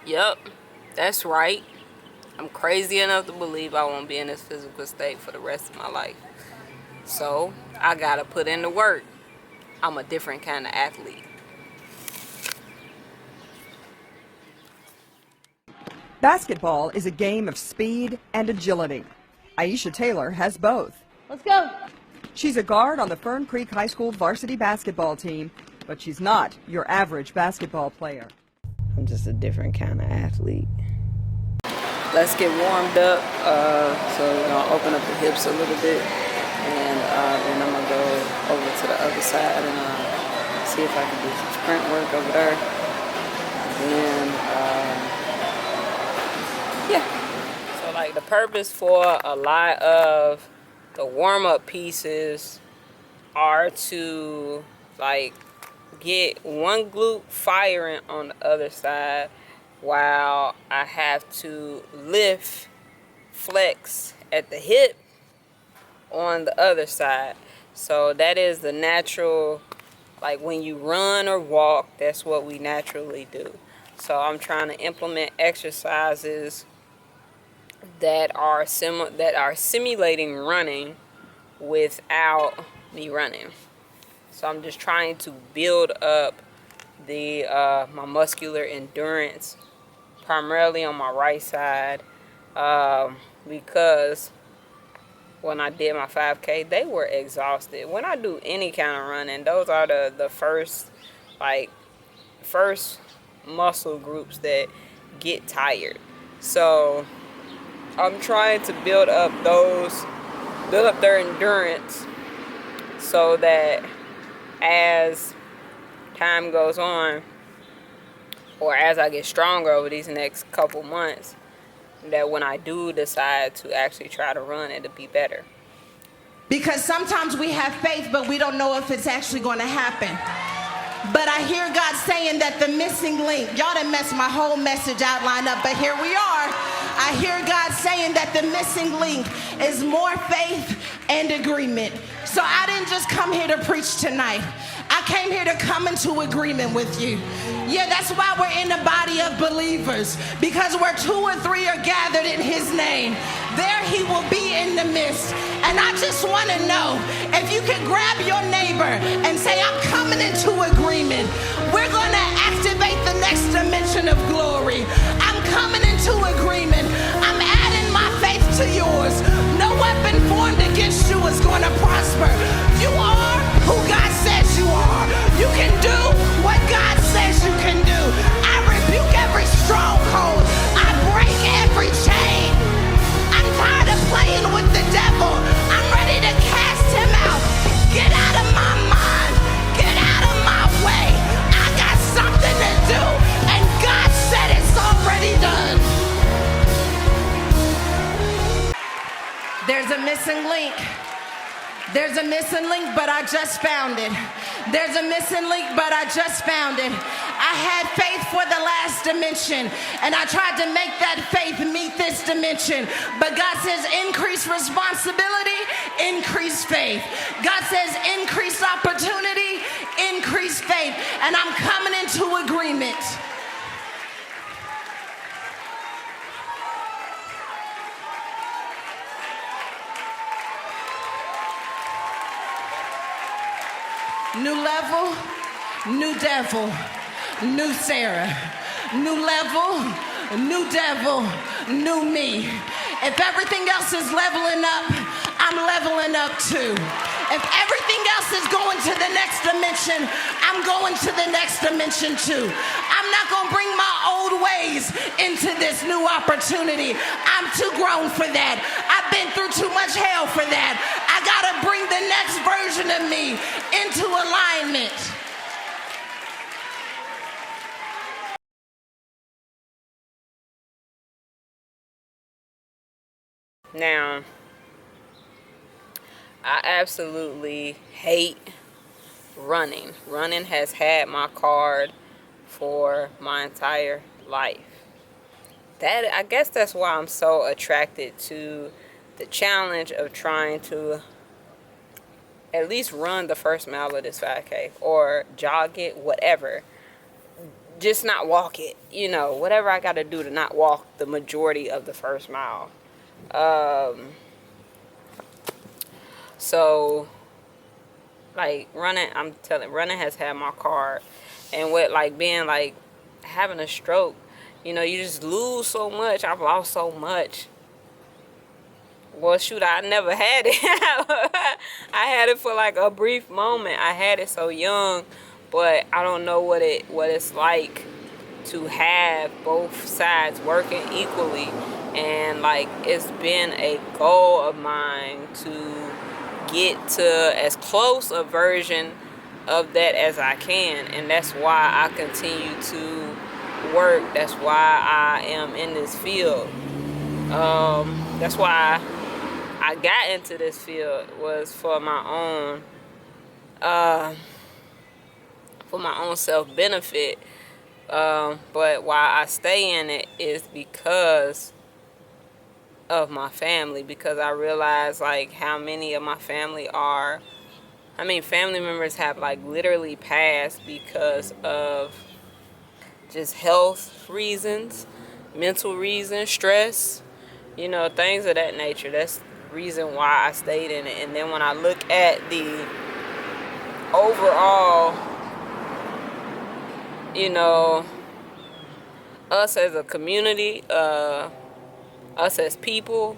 Yep, that's right. I'm crazy enough to believe I won't be in this physical state for the rest of my life. So I gotta put in the work. I'm a different kind of athlete. Basketball is a game of speed and agility. Aisha Taylor has both. Let's go. She's a guard on the Fern Creek High School varsity basketball team, but she's not your average basketball player. I'm just a different kind of athlete. Let's get warmed up. So we're gonna open up the hips a little bit, and then I'm gonna go over to the other side and see if I can do some sprint work over there. And then, yeah. So like the purpose for a lot of the warm-up pieces are to like get one glute firing on the other side while I have to lift, flex at the hip on the other side. So that is the natural, like when you run or walk, that's what we naturally do. So I'm trying to implement exercises that are simulating running without me running. So I'm just trying to build up the my muscular endurance primarily on my right side, because when I did my 5K, they were exhausted. When I do any kind of running, those are the first muscle groups that get tired. So I'm trying to build up their endurance so that as time goes on, or as I get stronger over these next couple months, that when I do decide to actually try to run, it'll be better. Because sometimes we have faith, but we don't know if it's actually going to happen. But I hear God saying that the missing link, y'all done messed my whole message outline up, but here we are. I hear God saying that the missing link is more faith and agreement. So I didn't just come here to preach tonight. I came here to come into agreement with you. Yeah, that's why we're in the body of believers, because where 2 or 3 are gathered in his name, there he will be in the midst. And I just want to know if you can grab your neighbor and say, I'm coming into agreement. We're going to activate the next dimension of glory. I'm coming into agreement. I'm adding my faith to yours. No weapon formed against you is going to prosper. You are who God says you are. You can do what God says you can do. I rebuke every stronghold. I break every chain. I'm tired of playing with the devil. I'm ready to cast him out. Get out of my mind. Get out of my way. I got something to do, and God said it's already done. There's a missing link. There's a missing link, but I just found it. There's a missing link, but I just found it. I had faith for the last dimension, and I tried to make that faith meet this dimension. But God says increase responsibility, increase faith. God says increase opportunity, increase faith. And I'm coming into agreement. New level, new devil, new Sarah. New level, new devil, new me. If everything else is leveling up, I'm leveling up too. If everything else is going to the next dimension, I'm going to the next dimension too. I'm not going to bring my old ways into this new opportunity. I'm too grown for that. I've been through too much hell for that. I got to bring the next version of me into alignment. Now, I absolutely hate running. Running has had my card for my entire life. I guess that's why I'm so attracted to the challenge of trying to at least run the first mile of this 5K or jog it, whatever. just not walk it, you know, whatever I got to do to not walk the majority of the first mile. So like running, running has had my card. And with like being like having a stroke, you know, you just lose so much. I've lost so much. Well, shoot, I never had it. I had it for like a brief moment. I had it so young, but I don't know what it's like to have both sides working equally. And like it's been a goal of mine to get to as close a version of that as I can, and that's why I continue to work. That's why I am in this field. That's why I got into this field, was for my own self-benefit. But why I stay in it is because of my family, because I realize like how many of my family family members have like literally passed because of just health reasons, mental reasons, stress, you know, things of that nature. That's the reason why I stayed in it. And then when I look at the overall, you know, us as a community, us as people,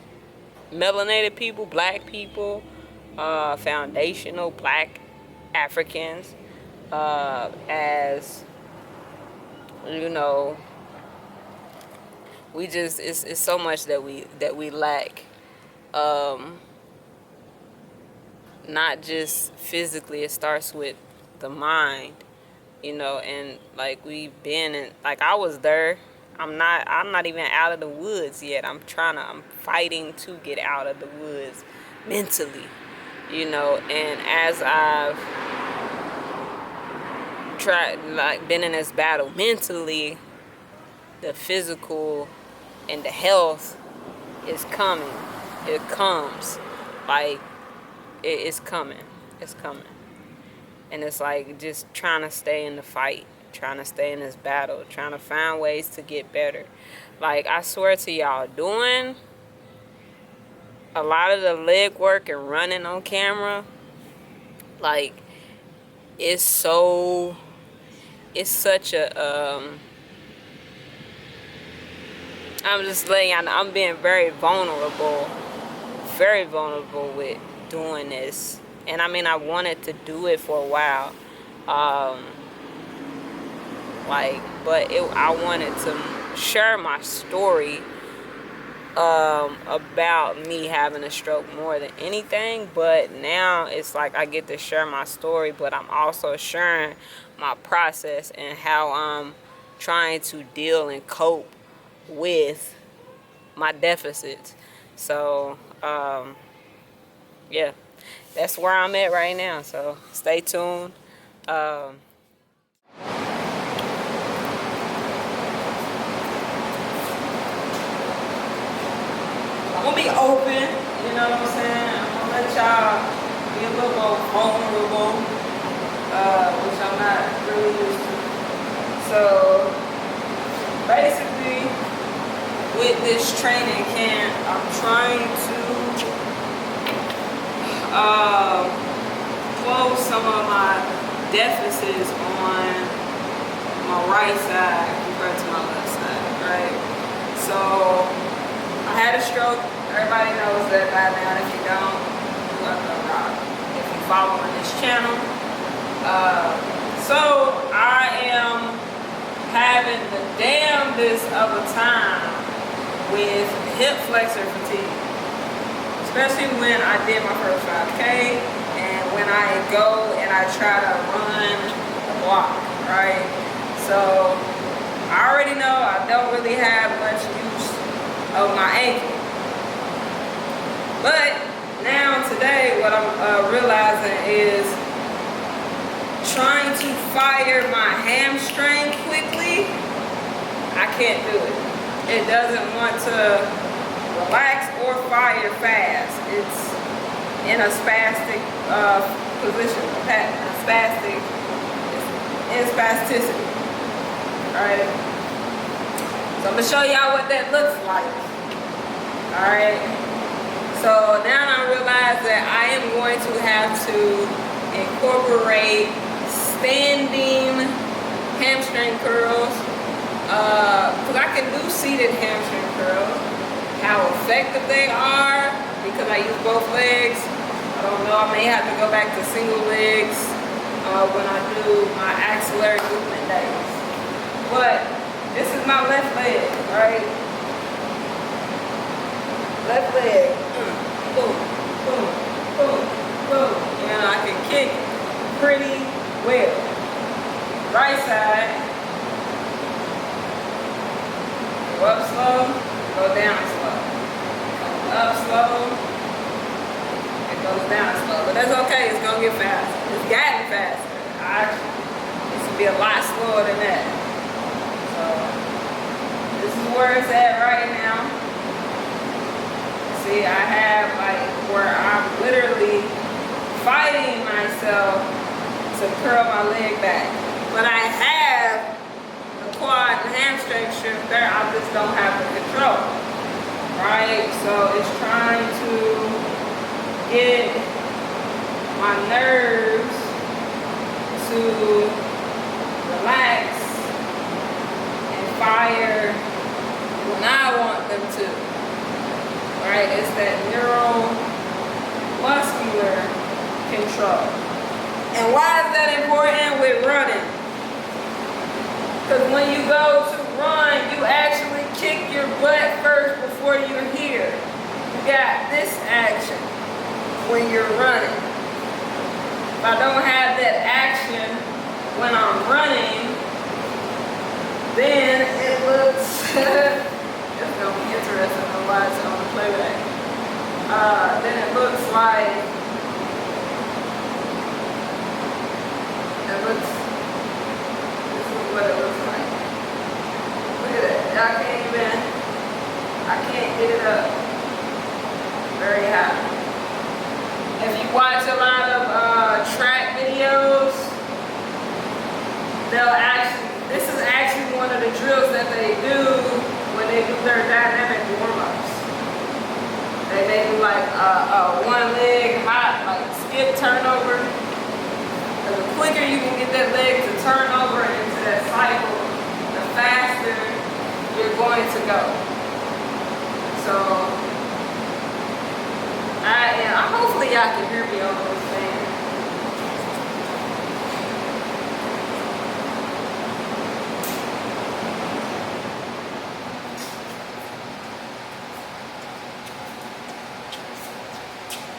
melanated people, black people, foundational black Africans, as you know, we just it's so much that we lack, not just physically. It starts with the mind, you know. And like we've been in, like I was there. I'm not even out of the woods yet. I'm fighting to get out of the woods mentally, you know. And as I've been in this battle mentally, the physical and the health is coming. It comes, like it's coming. It's coming, and it's like just trying to stay in the fight. Trying to stay in this battle, trying to find ways to get better. Like I swear to y'all, doing a lot of the leg work and running on camera, like it's such a I'm just letting y'all know, I'm being very vulnerable with doing this. And I mean, I wanted to do it for a while. I wanted to share my story about me having a stroke more than anything. But now it's like I get to share my story, but I'm also sharing my process and how I'm trying to deal and cope with my deficits. So, yeah, that's where I'm at right now. So stay tuned. I'm gonna be open, you know what I'm saying? I'm gonna let y'all be a little more vulnerable, which I'm not really used to. So basically, with this training camp, I'm trying to close some of my deficits on my right side compared to my left side, right? So I had a stroke. Everybody knows that by now. If you don't, you are the rock. If you follow on this channel. So I am having the damnedest of a time with hip flexor fatigue. Especially when I did my first 5K and when I go and I try to run the block, right? So I already know I don't really have much use of my ankle. But now today what I'm realizing is trying to fire my hamstring quickly, I can't do it. It doesn't want to relax or fire fast. It's in a spastic position, in spasticity, right? right? So I'm gonna show y'all what that looks like. All right. So now I realize that I am going to have to incorporate standing hamstring curls, because I can do seated hamstring curls. How effective they are, because I use both legs, I don't know. I may have to go back to single legs when I do my axillary movement days. But this is my left leg, right? Left leg. Boom, boom, boom, boom. And I can kick pretty well. Right side. Go up slow, go down slow. Go up slow, it goes down slow. But that's okay, it's gonna get faster. It's gotten faster. It should be a lot slower than that. So this is where it's at right now. See, I have like where I'm literally fighting myself to curl my leg back. But I have the quad and hamstring shifter, I just don't have the control. Right? So it's trying to get my nerves to relax and fire when I want them to. Right? It's that neuromuscular control. And why is that important with running? Because when you go to run, you actually kick your butt first before you're here. You got this action when you're running. If I don't have that action when I'm running, then it looks, it's going to be interesting to watch on the playback. Then it looks like, this is what it looks like. Look at that. I can't get it up very high. If you watch a lot of track videos, this is actually one of the drills that they do when they do their dynamic warm-ups. They do like a one leg hot, like skip turnover. And the quicker you can get that leg to turn over into that cycle, the faster you're going to go. So, hopefully y'all can hear me on this thing.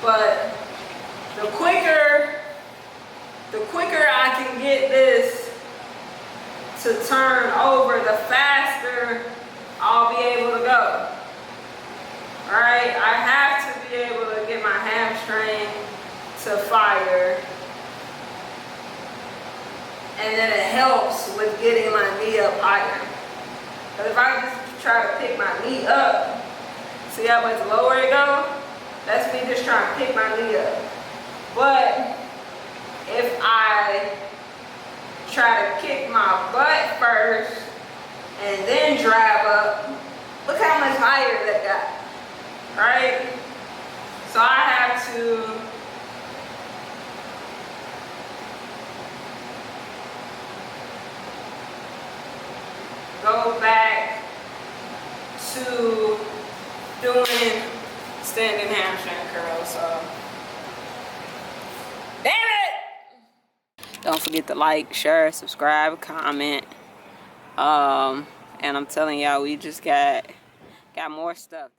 But the quicker I can get this to turn over, the faster I'll be able to go. Alright, I have to be able to get my hamstring to fire. And then it helps with getting my knee up higher. But if I just try to pick my knee up, see how much lower it goes? That's me just trying to pick my knee up. But if I try to kick my butt first and then drive up, look how much higher that got, right? So I have to go back to doing standing hamstring curls. So, damn it! Don't forget to like, share, subscribe, comment. And I'm telling y'all, we just got more stuff.